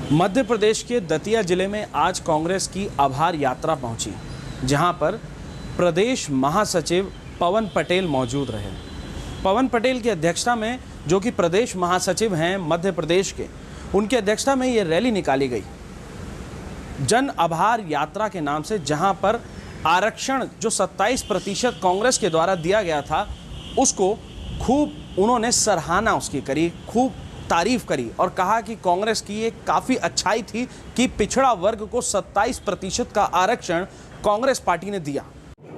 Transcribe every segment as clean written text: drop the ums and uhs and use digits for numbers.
मध्य प्रदेश के दतिया जिले में आज कांग्रेस की आभार यात्रा पहुंची, जहां पर प्रदेश महासचिव पवन पटेल मौजूद रहे। पवन पटेल की अध्यक्षता में, जो कि प्रदेश महासचिव हैं मध्य प्रदेश के, उनकी अध्यक्षता में ये रैली निकाली गई जन आभार यात्रा के नाम से, जहां पर आरक्षण जो 27% कांग्रेस के द्वारा दिया गया था, उसको खूब उन्होंने सराहना उसकी करी, खूब तारीफ करी और कहा कि कांग्रेस की एक काफ़ी अच्छाई थी कि पिछड़ा वर्ग को 27% का आरक्षण कांग्रेस पार्टी ने दिया।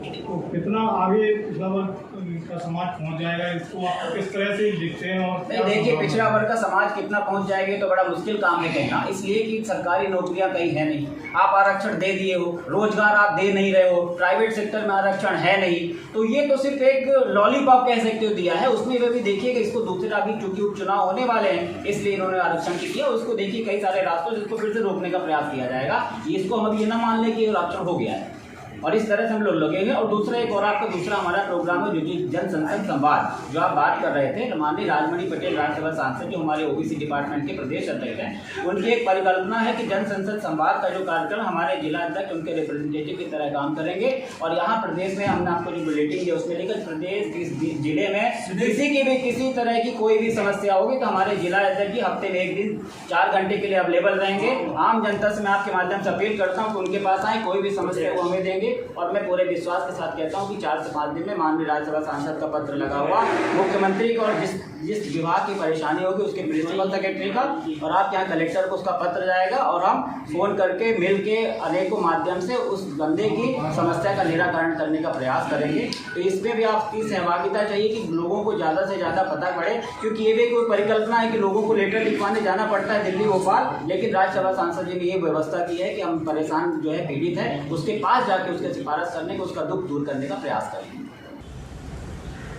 तो कितना आगे पिछड़ा वर्ग का समाज पहुंच जाएगा, इसको आप किस तरह से देखते हैं? और देखिए, पिछड़ा वर्ग का समाज कितना पहुंच जाएगा तो बड़ा मुश्किल काम है कहना, इसलिए कि सरकारी नौकरियां कहीं है नहीं। आप आरक्षण दे दिए हो, रोजगार आप दे नहीं रहे हो, प्राइवेट सेक्टर में आरक्षण है नहीं, तो ये तो सिर्फ एक लॉलीपॉप कह सकते हो दिया है। उसमें वे भी देखिएगा, इसको दूसरा भी चूंकि उपचुनाव होने वाले हैं इसलिए इन्होंने आरक्षण किया, उसको देखिए कई सारे रास्तों जिसको फिर से रोकने का प्रयास किया जाएगा। इसको हम अब ये ना मान लें कि आरक्षण हो गया है और इस तरह से हम लोग लगेंगे। और दूसरा एक और आपका दूसरा हमारा प्रोग्राम है जो जन संसद संवाद, जो आप बात कर रहे थे, माननीय राजमणि पटेल राज्यसभा सांसद जो हमारे ओबीसी डिपार्टमेंट के प्रदेश अध्यक्ष हैं, उनकी एक परिकल्पना है कि जन संसद संवाद का जो कार्यक्रम हमारे जिला अध्यक्ष उनके रिप्रेजेंटेटिव की तरह काम करेंगे। और यहाँ प्रदेश में हमने आपको जो बुलेटिन दिया उसमें लेकर प्रदेश जिले में किसी की भी किसी तरह की कोई भी समस्या होगी तो हमारे जिला अध्यक्ष जी हफ्ते में एक दिन 4 घंटे के लिए अवेलेबल रहेंगे। आम जनता से मैं आपके माध्यम से अपील करता हूँ कि उनके पास आए, कोई भी समस्या वो हमें देंगे। और मैं पूरे विश्वास के साथ कहता हूं कि 4 से 5 दिन में माननीय राज्यसभा सांसद का पत्र लगा हुआ मुख्यमंत्री को, और जिस विभाग की परेशानी होगी उसके प्रिंसिपल सेक्रेटरी का, और आपके यहाँ कलेक्टर को उसका पत्र जाएगा और हम फोन करके मिल के अनेकों माध्यम से उस बंदे की समस्या का निराकरण करने का प्रयास करेंगे। तो इसमें भी आपकी सहभागिता चाहिए कि लोगों को ज़्यादा से ज़्यादा पता पड़े, क्योंकि ये भी कोई परिकल्पना है कि लोगों को लेटर लिखवाने जाना पड़ता है दिल्ली भोपाल, लेकिन राज्यसभा सांसद जी ने ये व्यवस्था की है कि हम परेशान जो है पीड़ित है उसके पास जाके उसके सिफारिश करने को, उसका दुख दूर करने का प्रयास करेंगे।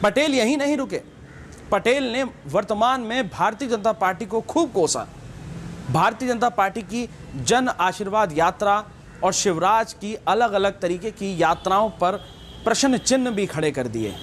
पटेल यही नहीं रुके, पटेल ने वर्तमान में भारतीय जनता पार्टी को खूब कोसा। भारतीय जनता पार्टी की जन आशीर्वाद यात्रा और शिवराज की अलग अलग तरीके की यात्राओं पर प्रश्न चिन्ह भी खड़े कर दिए।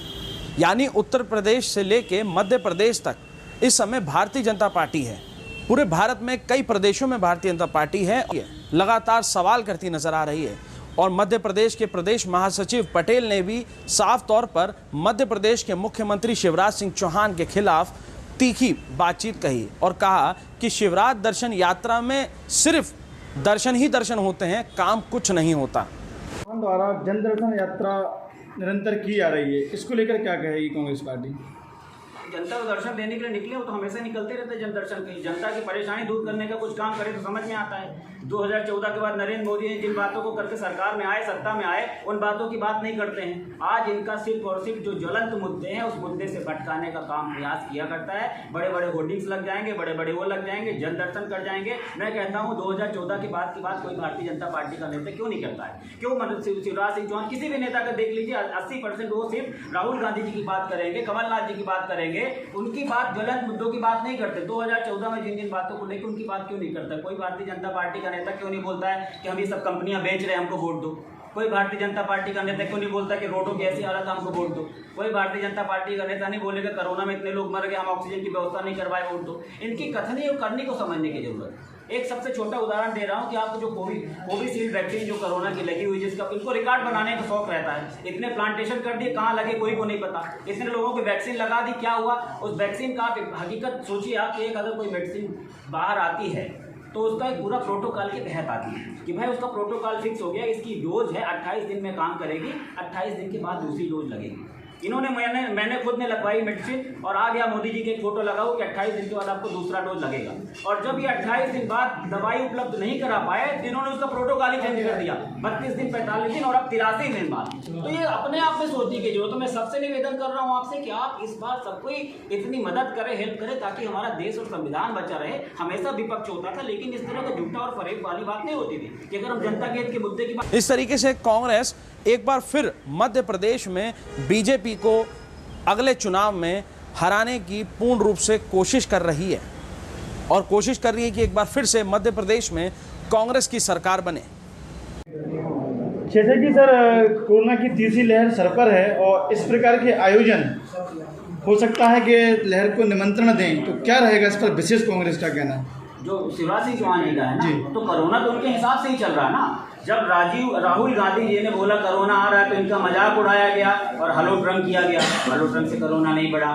यानी उत्तर प्रदेश से लेके मध्य प्रदेश तक इस समय भारतीय जनता पार्टी है। पूरे भारत में कई प्रदेशों में भारतीय जनता पार्टी है, लगातार सवाल करती नजर आ रही है। और मध्य प्रदेश के प्रदेश महासचिव पटेल ने भी साफ तौर पर मध्य प्रदेश के मुख्यमंत्री शिवराज सिंह चौहान के खिलाफ तीखी बातचीत कही और कहा कि शिवराज दर्शन यात्रा में सिर्फ दर्शन ही दर्शन होते हैं, काम कुछ नहीं होता। द्वारा जन दर्शन यात्रा निरंतर की जा रही है, इसको लेकर क्या कहेगी कांग्रेस पार्टी? जनता को दर्शन देने के लिए निकले हो तो हमेशा निकलते रहते हैं जन दर्शन के लिए। जनता की परेशानी दूर करने का कुछ काम करे तो समझ में आता है। 2014 के बाद नरेंद्र मोदी ने जिन बातों को करके सरकार में आए, सत्ता में आए, उन बातों की बात नहीं करते हैं। आज इनका सिर्फ और सिर्फ जो ज्वलंत मुद्दे हैं उस मुद्दे से भटकाने का काम प्रयास किया करता है। बड़े बड़े होर्डिंग्स लग जाएंगे, बड़े बड़े वो लग जाएंगे, जन दर्शन कर जाएंगे। मैं कहता हूँ 2014 के बाद की बात कोई भारतीय जनता पार्टी का नेता क्यों नहीं करता है? क्यों शिवराज सिंह चौहान किसी भी नेता का देख लीजिए, 80% वो सिर्फ राहुल गांधी जी की बात करेंगे, कमलनाथ जी की बात करेंगे, उनकी बात ज्वलंत मुद्दों की बात नहीं करते। 2014 में जिन जिन बातों को लेकर उनकी बात क्यों नहीं करता? कोई भारतीय जनता पार्टी का नेता क्यों नहीं बोलता है कि हम ये सब कंपनियां बेच रहे हैं, हमको वोट दो? कोई भारतीय जनता पार्टी का नेता क्यों नहीं बोलता कि रोडों की ऐसी हालत, हमको वोट दो? कोई भारतीय जनता पार्टी का नेता नहीं बोलेगा कोरोना में इतने लोग मर गए, हम ऑक्सीजन की व्यवस्था नहीं करवाए, वोट दो? इनकी कथनी और करनी को समझने की जरूरत है। एक सबसे छोटा उदाहरण दे रहा हूं कि आपको जो कोविशील्ड वैक्सीन जो कोरोना की लगी हुई, जिसका इनको रिकॉर्ड बनाने का शौक रहता है, इतने प्लांटेशन कर दिए, कहाँ लगे कोई को नहीं पता, इतने लोगों को वैक्सीन लगा दी, क्या हुआ उस वैक्सीन का? आप हकीकत सोचिए आप कि एक अगर कोई मेडिसिन बाहर आती है तो उसका एक पूरा प्रोटोकॉल के तहत आती है कि भाई उसका प्रोटोकॉल फिक्स हो गया, इसकी डोज है 28 दिन में काम करेगी, 28 दिन के बाद दूसरी डोज लगेगी। इन्होंने मैंने खुद ने लगवाई मेडिसिन और आ गया मोदी जी के एक फोटो लगाओ कि 28 दिन के बाद आपको दूसरा डोज लगेगा। और जब ये 28 दिन बाद दवाई उपलब्ध नहीं करा पाए तो इन्होंने उसका प्रोटोकॉल ही चेंज कर दिया, 32 दिन, 45 दिन और अब 83 दिन बाद। तो ये अपने आप में सोचने की जरूरत है। मैं सबसे निवेदन कर रहा हूँ आपसे कि आप इस बार सबको इतनी मदद करें, हेल्प करें, ताकि हमारा देश और संविधान बचा रहे। हमेशा विपक्ष होता था, लेकिन इस तरह का झूठा और फरेब वाली बात नहीं होती थी कि अगर हम जनता के हित के मुद्दे की बात। इस तरीके से कांग्रेस एक बार फिर मध्य प्रदेश में बीजेपी को अगले चुनाव में हराने की पूर्ण रूप से कोशिश कर रही है और कोशिश कर रही है कि एक बार फिर से मध्य प्रदेश में कांग्रेस की सरकार बने। जैसे कि सर कोरोना की तीसरी लहर सर पर है और इस प्रकार के आयोजन हो सकता है कि लहर को निमंत्रण दें, तो क्या रहेगा इस पर विशेष कांग्रेस का कहना है? जो शिवराज सिंह चौहान जी का है ना, तो कोरोना तो उनके हिसाब से ही चल रहा है ना। जब राहुल गांधी जी ने बोला कोरोना आ रहा है, तो इनका मजाक उड़ाया गया और हलो ट्रम्प किया गया। हलो ट्रम्प से कोरोना नहीं बढ़ा।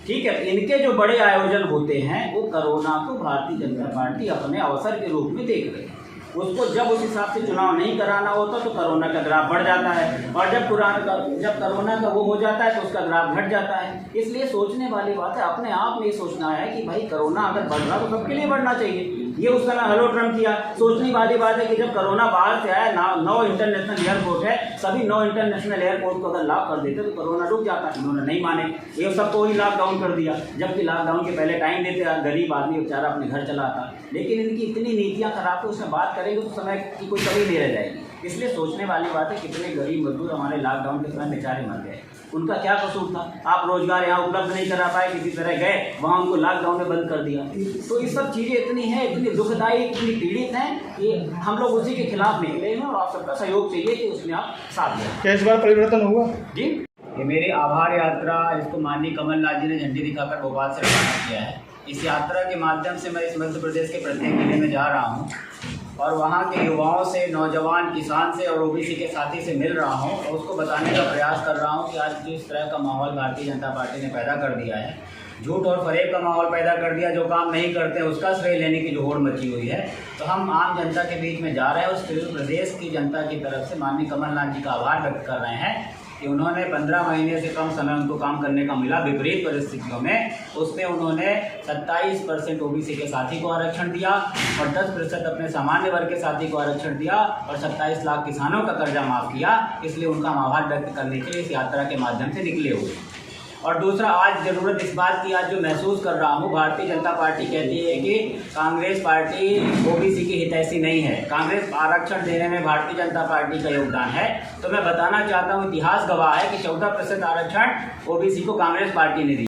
ठीक है, इनके जो बड़े आयोजन होते हैं वो कोरोना को भारतीय जनता पार्टी अपने अवसर के रूप में देख रही है। उसको जब उस हिसाब से चुनाव नहीं कराना होता तो कोरोना का ग्राफ बढ़ जाता है, और जब कोरोना का वो हो जाता है तो उसका ग्राफ घट जाता है। इसलिए सोचने वाली बात है, अपने आप में ये सोचना है कि भाई कोरोना अगर बढ़ रहा तो सबके लिए बढ़ना चाहिए। ये उस समय हलो ट्रम्प किया। सोचने वाली बात है कि जब कोरोना बाहर से आया, 9 इंटरनेशनल एयरपोर्ट है, सभी 9 इंटरनेशनल एयरपोर्ट को अगर लॉक कर देते तो कोरोना रुक जाता। इन्होंने नहीं माने, ये सबको ही लॉकडाउन कर दिया, जबकि लॉकडाउन के पहले टाइम देते, गरीब आदमी बेचारा अपने घर चला था। लेकिन इनकी इतनी नीतियाँ खराब है, उसमें बात करेंगे तो समय की कोई कमी नहीं रह जाएगी। इसलिए सोचने वाली बात है, कितने गरीब मजदूर हमारे लॉकडाउन के समय बेचारे मर गए, उनका क्या कसूर था? आप रोजगार यहाँ उपलब्ध नहीं करा पाए, किसी तरह गए वहाँ, उनको लॉकडाउन में बंद कर दिया। तो ये सब चीज़ें इतनी हैं, इतनी दुखदायी, इतनी पीड़ित हैं कि हम लोग उसी के खिलाफ निकले हैं, और आप सबका सहयोग चाहिए कि उसमें आप साथ दें। क्या इस बार परिवर्तन हुआ जी, ये मेरी आभार यात्रा, इसको माननीय कमलनाथ जी ने झंडी दिखाकर भोपाल से रवाना किया है। इस यात्रा के माध्यम से मैं इस मध्य प्रदेश के प्रत्येक जिले में जा रहा हूँ और वहाँ के युवाओं से, नौजवान, किसान से और ओबीसी के साथी से मिल रहा हूँ, और उसको बताने का प्रयास कर रहा हूँ कि आज जिस तरह का माहौल भारतीय जनता पार्टी ने पैदा कर दिया है, झूठ और फरेब का माहौल पैदा कर दिया, जो काम नहीं करते हैं उसका श्रेय लेने की जो होड़ मची हुई है, तो हम आम जनता के बीच में जा रहे हैं। उस प्रदेश की जनता की तरफ से माननीय कमलनाथ जी का आभार व्यक्त कर रहे हैं कि उन्होंने 15 महीने से कम समय उनको काम करने का मिला विपरीत परिस्थितियों में, उसमें उन्होंने 27% ओबीसी के साथी को आरक्षण दिया और 10% अपने सामान्य वर्ग के साथी को आरक्षण दिया और 27 लाख किसानों का कर्जा माफ़ किया। इसलिए उनका आभार व्यक्त करने के लिए इस यात्रा के माध्यम से निकले हुए। और दूसरा, आज ज़रूरत इस बात की, आज जो महसूस कर रहा हूँ, भारतीय जनता पार्टी कहती है कि कांग्रेस पार्टी ओबीसी की हितैषी नहीं है, कांग्रेस आरक्षण देने में भारतीय जनता पार्टी का योगदान है। तो मैं बताना चाहता हूँ, इतिहास गवाह है कि 14% आरक्षण ओबीसी को कांग्रेस पार्टी ने दिया।